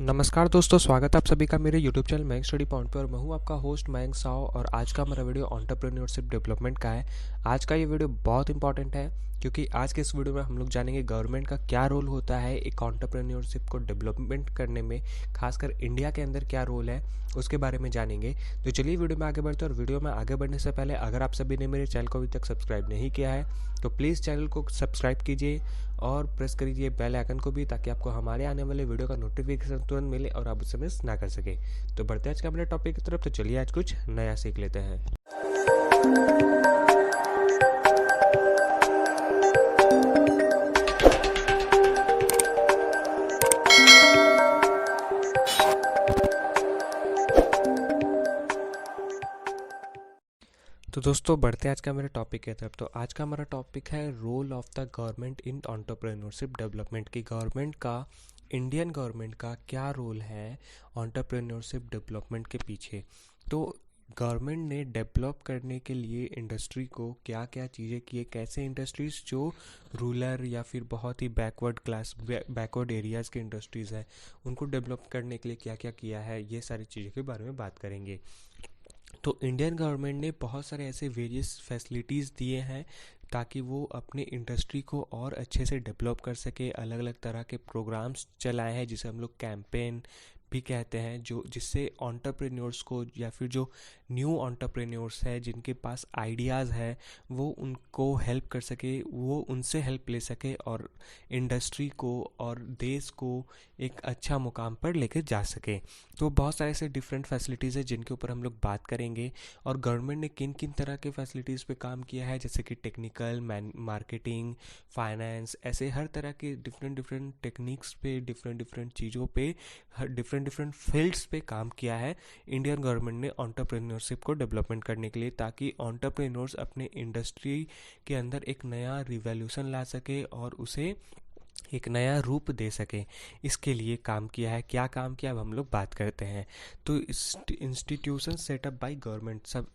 नमस्कार दोस्तों, स्वागत है आप सभी का मेरे YouTube channel Mayank study point पे। और मैं हूं आपका होस्ट मयंक साव। और आज का हमारा वीडियो एंटरप्रेन्योरशिप डेवलपमेंट का है। आज का ये वीडियो बहुत इंपॉर्टेंट है क्योंकि आज के इस वीडियो में हम लोग जानेंगे गवर्नमेंट का क्या रोल होता है एक एंटरप्रेन्योरशिप को डेवलपमेंट करने में। खासकर इंडिया के अंदर क्या रोल है उसके बारे में जानेंगे। तो चलिए वीडियो में आगे बढ़ते हैं। और वीडियो में आगे बढ़ने से पहले अगर आप सभी ने मेरे चैनल को अभी तक सब्सक्राइब नहीं किया है तो प्लीज़ चैनल को सब्सक्राइब कीजिए और प्रेस करिए बेल आइकन को भी, ताकि आपको हमारे आने वाले वीडियो का नोटिफिकेशन तुरंत मिले और आप उसे मिस ना कर सके। तो बढ़ते हैं आज के अपने टॉपिक की तरफ। तो चलिए आज कुछ नया सीख लेते हैं। तो दोस्तों बढ़ते हैं आज का मेरे टॉपिक की तरफ। तो आज का हमारा टॉपिक है role of the government in entrepreneurship development. की गवर्नमेंट का, इंडियन गवर्नमेंट का क्या रोल है एंटरप्रेन्योरशिप डेवलपमेंट के पीछे। तो गवर्नमेंट ने डेवलप करने के लिए इंडस्ट्री को क्या क्या चीज़ें की है, कैसे इंडस्ट्रीज़ जो रूरल या फिर बहुत ही बैकवर्ड एरियाज़ के इंडस्ट्रीज़ है उनको डेवलप करने के लिए क्या क्या किया है, ये सारी चीज़ों के बारे में बात करेंगे। तो इंडियन गवर्नमेंट ने बहुत सारे ऐसे वेरियस फैसिलिटीज़ दिए हैं ताकि वो अपने इंडस्ट्री को और अच्छे से डेवलप कर सके। अलग अलग तरह के प्रोग्राम्स चलाए हैं जिसे हम लोग कैंपेन भी कहते हैं, जो जिससे एंटरप्रेन्योर्स को या फिर जो न्यू एंटरप्रेन्योर्स है जिनके पास आइडियाज़ है वो उनको हेल्प कर सके, वो उनसे हेल्प ले सके और इंडस्ट्री को और देश को एक अच्छा मुकाम पर लेकर जा सके। तो बहुत सारे ऐसे डिफरेंट फैसिलिटीज़ है जिनके ऊपर हम लोग बात करेंगे। और गवर्नमेंट ने किन किन तरह के फैसिलिटीज़ पे काम किया है, जैसे कि टेक्निकल, मार्केटिंग, फाइनेंस, ऐसे हर तरह के डिफरेंट डिफरेंट टेक्निक्स पे, डिफरेंट डिफरेंट चीज़ों पे, हर डिफरेंट डिफरेंट फील्ड्स पे काम किया है इंडियन गवर्नमेंट ने एंटरप्रेन्योरशिप को डेवलपमेंट करने के लिए, ताकि एंटरप्रेन्योर्स अपने इंडस्ट्री के अंदर एक नया रिवॉल्यूशन ला सके और उसे एक नया रूप दे सके। इसके लिए काम किया है। क्या काम किया अब हम लोग बात करते हैं। तो इंस्टीट्यूशन सेटअप बाय गवर्नमेंट, सब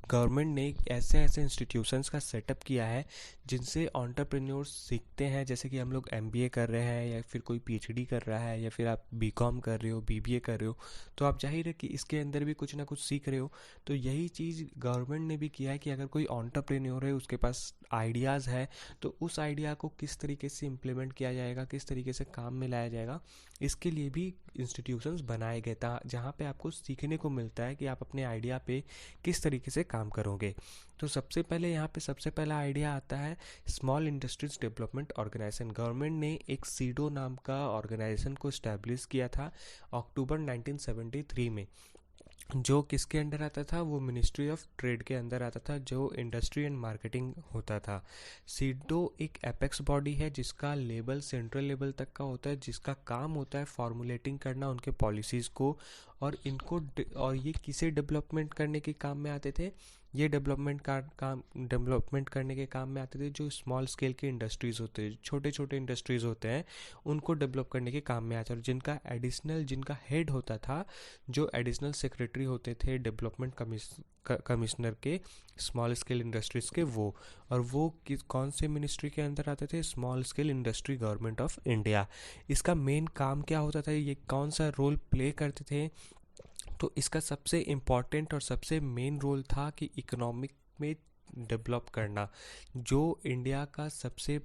गवर्नमेंट ने ऐसे ऐसे इंस्टीट्यूशंस का सेटअप किया है जिनसे एंटरप्रेन्योर्स सीखते हैं। जैसे कि हम लोग एमबीए कर रहे हैं या फिर कोई पीएचडी कर रहा है या फिर आप बीकॉम कर रहे हो, बीबीए कर रहे हो, तो आप जाहिर है कि इसके अंदर भी कुछ ना कुछ सीख रहे हो। तो यही चीज़ गवर्नमेंट ने भी किया है कि अगर कोई एंटरप्रेन्योर है, उसके पास आइडियाज़ है, तो उस आइडिया को किस तरीके से इम्प्लीमेंट किया जाएगा, किस तरीके से काम में लाया जाएगा, इसके लिए भी इंस्टीट्यूशंस बनाए गए था जहाँ पे आपको सीखने को मिलता है कि आप अपने आइडिया पे किस तरीके से काम करोगे। तो सबसे पहले यहाँ पे सबसे पहला आइडिया आता है small industries development organisation. Government ने एक सीडो नाम का ऑर्गेनाइजेशन को इस्टेब्लिश किया था अक्टूबर 1973 में, जो किसके अंडर आता था, वो मिनिस्ट्री ऑफ ट्रेड के अंदर आता था, जो इंडस्ट्री एंड मार्केटिंग होता था। सीडो एक एपेक्स बॉडी है जिसका लेवल सेंट्रल लेवल तक का होता है, जिसका काम होता है फॉर्मुलेटिंग करना उनके पॉलिसीज़ को। और और ये किसे डेवलपमेंट करने के काम में आते थे, ये डेवलपमेंट करने के काम में आते थे जो स्मॉल स्केल के इंडस्ट्रीज़ होते हैं, छोटे छोटे इंडस्ट्रीज़ होते हैं, उनको डेवलप करने के काम में आते हैं। और जिनका हेड होता था, जो एडिशनल सेक्रेटरी होते थे डेवलपमेंट कमिश्नर के स्मॉल स्केल इंडस्ट्रीज़ के, वो कौन से मिनिस्ट्री के अंदर आते थे, small scale industry government of India. इसका मेन काम क्या होता था, ये कौन सा रोल प्ले करते थे। तो इसका सबसे इम्पॉर्टेंट और सबसे मेन रोल था कि इकोनॉमिक में डेवलप करना, जो इंडिया का सबसे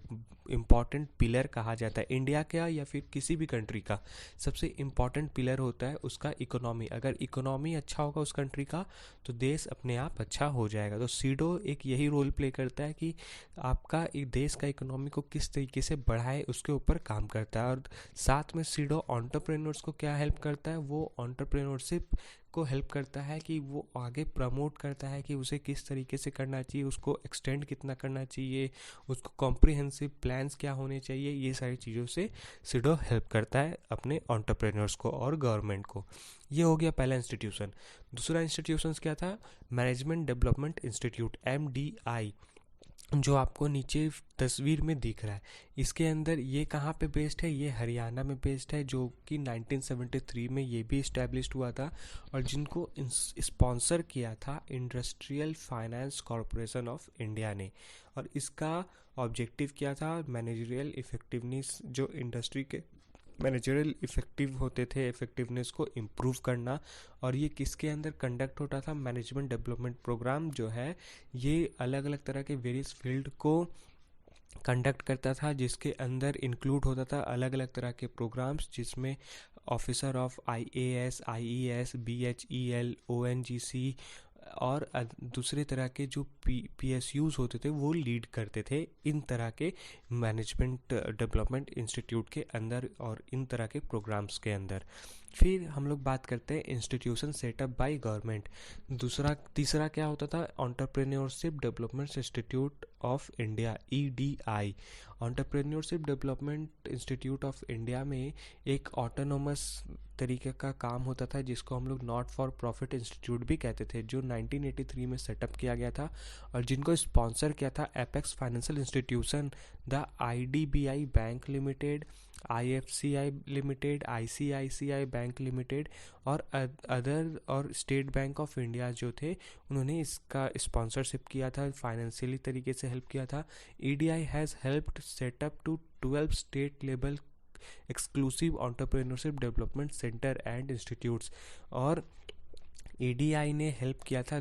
इम्पॉर्टेंट पिलर कहा जाता है। इंडिया का या फिर किसी भी कंट्री का सबसे इम्पॉर्टेंट पिलर होता है उसका इकोनॉमी। अगर इकोनॉमी अच्छा होगा उस कंट्री का तो देश अपने आप अच्छा हो जाएगा। तो सीडो एक यही रोल प्ले करता है कि आपका एक देश का इकोनॉमी को किस तरीके से बढ़ाए, उसके ऊपर काम करता है। और साथ में सीडो एंटरप्रेन्योर्स को क्या हेल्प करता है, वो एंटरप्रेन्योरशिप को हेल्प करता है कि वो आगे प्रमोट करता है कि उसे किस तरीके से करना चाहिए, उसको एक्सटेंड कितना करना चाहिए, उसको कॉम्प्रिहेंसिव प्लान्स क्या होने चाहिए, ये सारी चीज़ों से सीडो हेल्प करता है अपने एंटरप्रेन्योर्स को और गवर्नमेंट को। ये हो गया पहला इंस्टीट्यूशन। दूसरा इंस्टीट्यूशन क्या था, मैनेजमेंट डेवलपमेंट इंस्टीट्यूट, MDI, जो आपको नीचे तस्वीर में दिख रहा है। इसके अंदर ये कहाँ पे बेस्ड है, ये हरियाणा में बेस्ड है, जो कि 1973 में ये भी इस्टेब्लिश्ड हुआ था। और जिनको स्पॉन्सर किया था industrial finance corporation of India ने। और इसका ऑब्जेक्टिव क्या था, मैनेजरियल इफेक्टिवनेस जो इंडस्ट्री के मैनेजरियल इफेक्टिव होते थे, इफेक्टिवनेस को इम्प्रूव करना। और ये किसके अंदर कंडक्ट होता था? मैनेजमेंट डेवलपमेंट प्रोग्राम जो है ये अलग अलग तरह के वेरियस फील्ड को कंडक्ट करता था, जिसके अंदर इंक्लूड होता था अलग अलग तरह के प्रोग्राम्स, जिसमें officer of IAS, IES, BHEL, ONGC और दूसरे तरह के जो पीएसयूज होते थे वो लीड करते थे इन तरह के मैनेजमेंट डेवलपमेंट इंस्टीट्यूट के अंदर और इन तरह के प्रोग्राम्स के अंदर। फिर हम लोग बात करते हैं इंस्टीट्यूशन सेटअप बाय गवर्नमेंट। तीसरा क्या होता था? Entrepreneurship development institute of India, EDI. Entrepreneurship development institute of India में एक ऑटोनोमस तरीके का काम होता था, जिसको हम लोग नॉट फॉर प्रॉफिट इंस्टीट्यूट भी कहते थे, जो 1983 में सेटअप किया गया था और जिनको स्पॉन्सर किया था apex financial institution, the IDBI bank limited, IFCI limited, ICICI bank limited और अदर और स्टेट बैंक ऑफ इंडिया जो थे, उन्होंने इसका स्पॉन्सरशिप किया था, फाइनेंशियली तरीके से हेल्प किया था। EDI has helped set up to 12 state level exclusive entrepreneurship development centre and institutes. और ईडीआई ने हेल्प किया था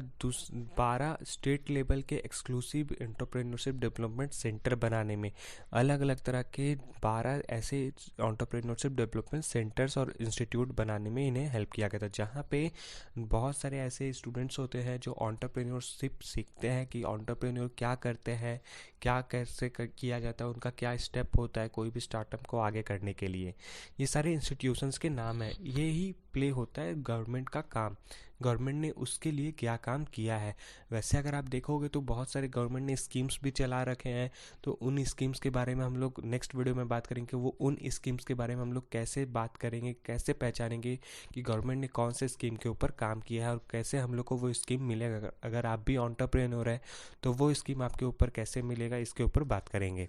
12 स्टेट लेवल के एक्सक्लूसिव एंटरप्रेन्योरशिप डेवलपमेंट सेंटर बनाने में। अलग अलग तरह के 12 ऐसे एंटरप्रेन्योरशिप डेवलपमेंट सेंटर्स और इंस्टीट्यूट बनाने में इन्हें हेल्प किया गया था, जहाँ पे बहुत सारे ऐसे स्टूडेंट्स होते हैं जो एंटरप्रेन्योरशिप सीखते हैं कि एंटरप्रेन्योर क्या करते हैं, क्या कैसे किया जाता है, उनका क्या स्टेप होता है कोई भी स्टार्टअप को आगे करने के लिए। ये सारे इंस्टीट्यूशंस के नाम है। ये ही प्ले होता है गवर्नमेंट का काम, गवर्नमेंट ने उसके लिए क्या काम किया है। वैसे अगर आप देखोगे तो बहुत सारे गवर्नमेंट ने स्कीम्स भी चला रखे हैं, तो उन स्कीम्स के बारे में हम लोग नेक्स्ट वीडियो में बात करेंगे। वो उन स्कीम्स के बारे में हम लोग कैसे बात करेंगे, कैसे पहचानेंगे कि गवर्नमेंट ने कौन से स्कीम के ऊपर काम किया है और कैसे हम लोग को वो स्कीम मिलेगा। अगर आप भी एंटरप्रेन्योर है तो वो स्कीम आपके ऊपर कैसे मिलेगा, इसके ऊपर बात करेंगे।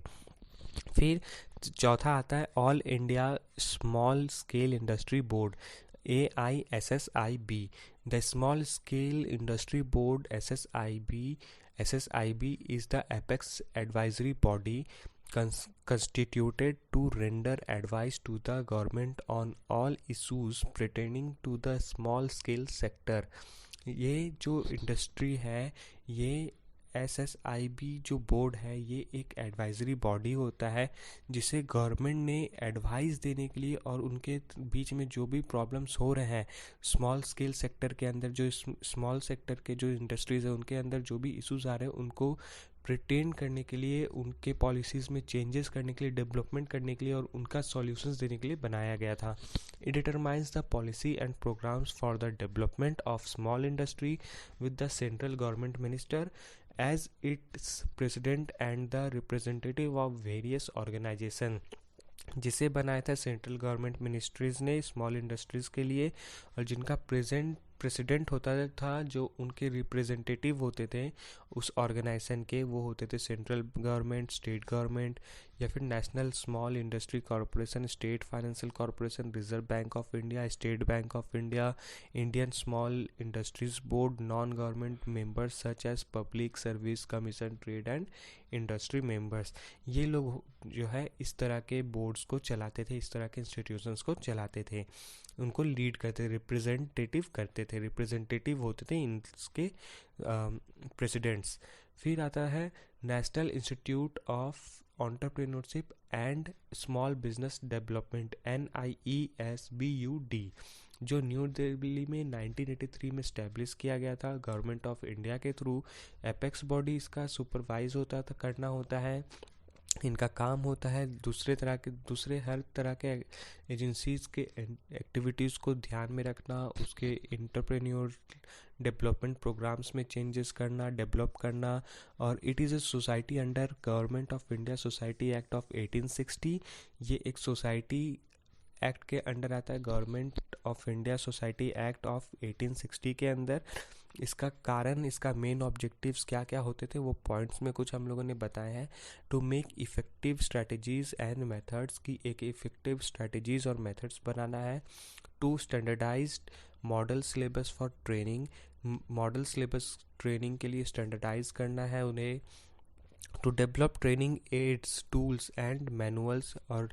फिर चौथा आता है all India small scale industry board, AISSIB. The Small Scale Industry Board, SSIB is the apex advisory body constituted to render advice to the government on all issues pertaining to the small scale sector. ये जो industry है, ये SSIB जो board है, ये एक advisory body होता है जिसे गवर्नमेंट ने एडवाइस देने के लिए और उनके बीच में जो भी प्रॉब्लम्स हो रहे हैं स्मॉल स्केल सेक्टर के अंदर, जो स्मॉल सेक्टर के जो इंडस्ट्रीज़ है उनके अंदर जो भी इश्यूज आ रहे हैं उनको प्रिटेंड करने के लिए, उनके पॉलिसीज़ में चेंजेस करने के लिए, डेवलपमेंट करने के लिए और उनका सॉल्यूशंस देने के लिए बनाया गया था। It determines the policy and programmes for the development of small industry with the central government minister as its president and the representative of various organization, जिसे बनाया था सेंट्रल गवर्नमेंट मिनिस्ट्रीज़ ने स्मॉल इंडस्ट्रीज़ के लिए, और जिनका president होता था, जो उनके रिप्रेजेंटेटिव होते थे उस ऑर्गेनाइजेशन के, वो होते थे सेंट्रल गवर्नमेंट, स्टेट गवर्नमेंट या फिर national small industry corporation, state financial corporation, reserve bank of India, state bank of India, Indian small industries board, non government members such as public service commission, trade and industry members. ये लोग जो है इस तरह के boards को चलाते थे, इस तरह के इंस्टीट्यूशंस को चलाते थे, उनको लीड करते, रिप्रेजेंटेटिव करते थे, रिप्रेजेंटेटिव होते थे इनके प्रेसिडेंट्स। फिर आता है national institute of entrepreneurship and small business development, NIESBUD, जो न्यू दिल्ली में 1983 में स्टैब्लिश किया गया था गवर्नमेंट ऑफ इंडिया के थ्रू। एपेक्स बॉडी इसका सुपरवाइज होता था, करना होता है, इनका काम होता है दूसरे हर तरह के एजेंसीज़ के एक्टिविटीज़ को ध्यान में रखना, उसके एंटरप्रेन्योर डेवलपमेंट प्रोग्राम्स में चेंजेस करना, डेवलप करना। और it is a society under government of India society act of 1860। ये एक सोसाइटी एक्ट के अंडर आता है, government of India society act of 1860 के अंदर। इसका कारण, इसका मेन ऑब्जेक्टिव्स क्या क्या होते थे वो पॉइंट्स में कुछ हम लोगों ने बताए हैं। To make effective strategies and methods, की एक इफ़ेक्टिव स्ट्रैटेजीज़ और मेथड्स बनाना है। To standardized model syllabus for training, model syllabus training के लिए स्टैंडर्डाइज करना है उन्हें। to develop training aids, tools and manuals, और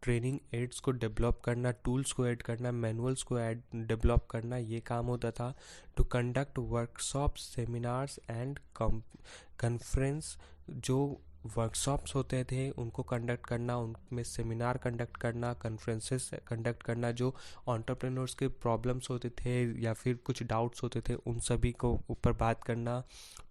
ट्रेनिंग एड्स को डेवलप करना, टूल्स को ऐड करना, मैनुअल्स को ऐड डेवलप करना, ये काम होता था। To conduct workshops, seminars and conference, जो वर्कशॉप्स होते थे उनको कंडक्ट करना, उनमें सेमिनार कंडक्ट करना, कॉन्फ्रेंसेस कंडक्ट करना, जो एंटरप्रेन्योर्स के प्रॉब्लम्स होते थे या फिर कुछ डाउट्स होते थे उन सभी को ऊपर बात करना।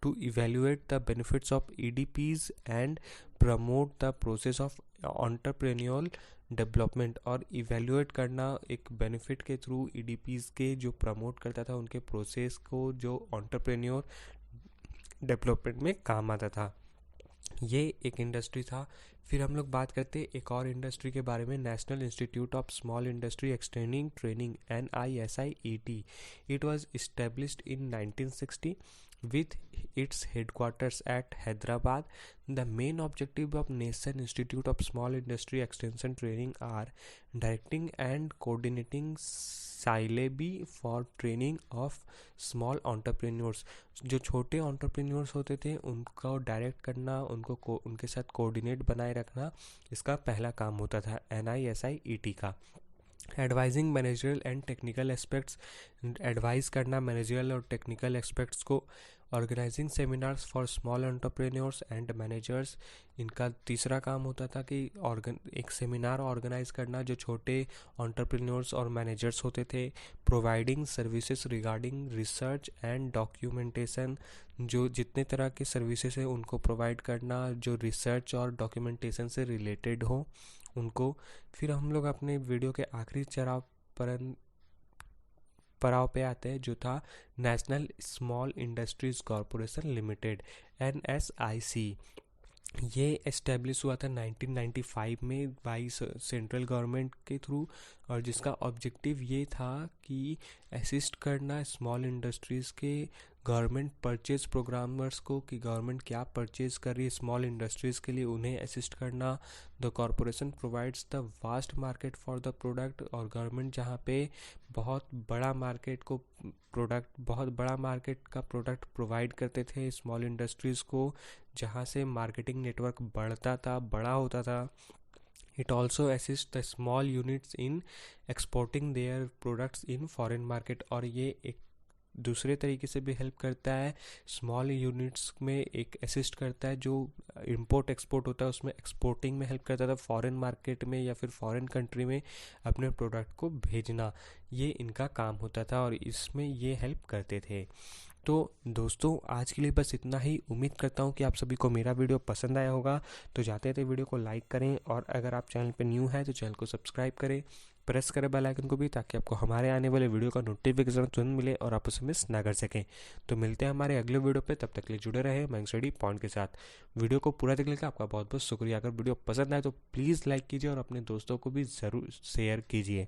To evaluate the benefits of EDPs and promote the process of entrepreneurial development, और इवेल्युएट करना एक बेनिफिट के थ्रू ईडीपीज के जो प्रमोट करता था उनके प्रोसेस को, जो एंटरप्रेन्योर डेवलपमेंट में काम आता था। ये एक इंडस्ट्री था। फिर हम लोग बात करते हैं एक और इंडस्ट्री के बारे में, national institute of small industry extending training, NISIET। It was established in 1960 with its headquarters at Hyderabad. The main objective of National Institute of Small Industry Extension Training are directing and coordinating syllabi for training of small entrepreneurs. जो छोटे entrepreneurs होते थे उनको direct करना, उनके साथ coordinate बनाए रखना, इसका पहला काम होता था NISIET का। Advising managerial and technical aspects, advice करना मैनेजरल और टेक्निकल एस्पेक्ट्स को। Organising seminars for small entrepreneurs and managers, इनका तीसरा काम होता था कि एक सेमिनार ऑर्गेनाइज करना जो छोटे एंटरप्रेन्योर्स और मैनेजर्स होते थे। Providing services regarding research and documentation, जो जितने तरह के सर्विसेज हैं उनको प्रोवाइड करना जो रिसर्च और डॉक्यूमेंटेशन से रिलेटेड हो उनको। फिर हम लोग अपने वीडियो के आखिरी पड़ाव पे आते हैं जो था national small industries corporation limited, NSIC। ये एस्टेब्लिश हुआ था 1995 में बाई सेंट्रल गवर्नमेंट के थ्रू, और जिसका ऑब्जेक्टिव ये था कि असिस्ट करना स्मॉल इंडस्ट्रीज़ के गवर्नमेंट परचेज प्रोग्रामर्स को, कि गवर्नमेंट क्या परचेज कर रही है स्मॉल इंडस्ट्रीज़ के लिए, उन्हें असिस्ट करना। The corporation provides the vast market for the product, और गवर्नमेंट जहाँ पे बहुत बड़ा मार्केट का प्रोडक्ट प्रोवाइड करते थे स्मॉल इंडस्ट्रीज़ को, जहाँ से मार्केटिंग नेटवर्क बड़ा होता था। It also assists the small units in exporting their products in foreign market, और ये एक दूसरे तरीके से भी हेल्प करता है स्मॉल यूनिट्स में, एक असिस्ट करता है जो इंपोर्ट एक्सपोर्ट होता है उसमें एक्सपोर्टिंग में हेल्प करता था, फॉरेन मार्केट में या फिर फॉरेन कंट्री में अपने प्रोडक्ट को भेजना, ये इनका काम होता था और इसमें ये हेल्प करते थे। तो दोस्तों आज के लिए बस इतना ही। उम्मीद करता हूँ कि आप सभी को मेरा वीडियो पसंद आया होगा। तो जाते थे वीडियो को लाइक करें, और अगर आप चैनल पर न्यू है तो चैनल को सब्सक्राइब करें, प्रेस करें बेल आइकन को भी, ताकि आपको हमारे आने वाले वीडियो का नोटिफिकेशन तुरंत मिले और आप उसे मिस ना कर सकें। तो मिलते हैं हमारे अगले वीडियो पे, तब तक के लिए जुड़े रहे मैंग स्टडी पॉइंट के साथ। वीडियो को पूरा देखने का आपका बहुत बहुत शुक्रिया। अगर वीडियो पसंद आए तो प्लीज़ लाइक कीजिए और अपने दोस्तों को भी ज़रूर शेयर कीजिए।